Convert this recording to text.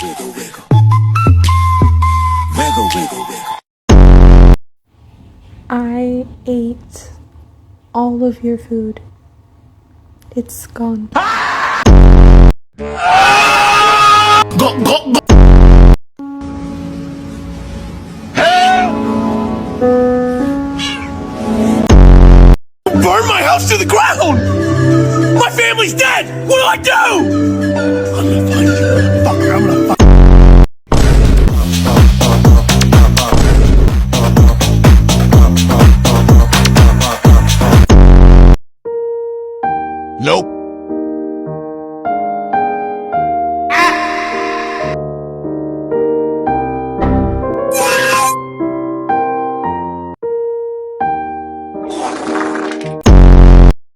wiggle, wiggle. Wiggle, wiggle, wiggle. I ate all of your food. It's gone. Go, go, go. Burn my house to the ground! My family's dead! What do I do? I'm gonna find you, fucker. I'm gonna find Nope.